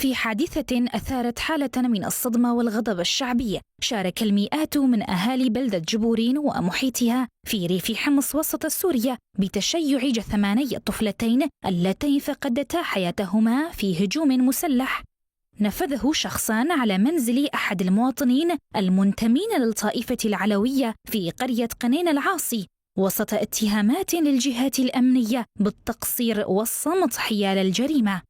في حادثة أثارت حالة من الصدمة والغضب الشعبي. شارك المئات من أهالي بلدة جبورين ومحيطها في ريف حمص وسط سوريا بتشيع جثماني الطفلتين اللتين فقدتا حياتهما في هجوم مسلح نفذه شخصان على منزل أحد المواطنين المنتمين للطائفة العلوية في قرية قنين العاصي، وسط اتهامات للجهات الأمنية بالتقصير والصمت حيال الجريمة.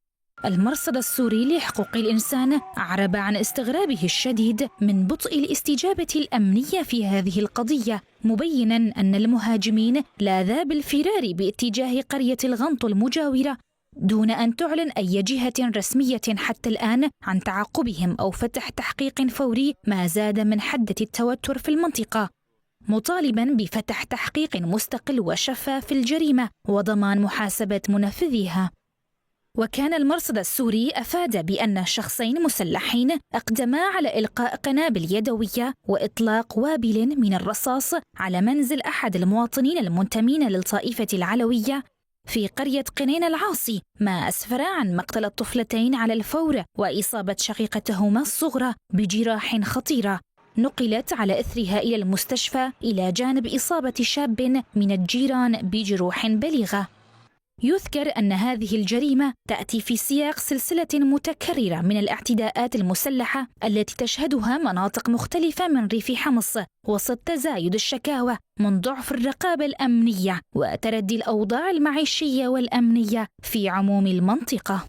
المرصد السوري لحقوق الإنسان أعرب عن استغرابه الشديد من بطء الاستجابة الأمنية في هذه القضية، مبيناً أن المهاجمين لاذا بالفرار باتجاه قرية الغنط المجاورة دون أن تعلن أي جهة رسمية حتى الآن عن تعقبهم أو فتح تحقيق فوري، ما زاد من حدة التوتر في المنطقة، مطالباً بفتح تحقيق مستقل وشفاف في الجريمة وضمان محاسبة منفذيها. وكان المرصد السوري أفاد بأن شخصين مسلحين أقدما على إلقاء قنابل يدوية وإطلاق وابل من الرصاص على منزل أحد المواطنين المنتمين للطائفة العلوية في قرية قنين العاصي، ما أسفر عن مقتل الطفلتين على الفور وإصابة شقيقتهما الصغرى بجراح خطيرة نقلت على إثرها إلى المستشفى، إلى جانب إصابة شاب من الجيران بجروح بليغة. يذكر أن هذه الجريمة تأتي في سياق سلسلة متكررة من الاعتداءات المسلحة التي تشهدها مناطق مختلفة من ريف حمص وسط تزايد الشكاوى من ضعف الرقابة الأمنية وتردي الأوضاع المعيشية والأمنية في عموم المنطقة.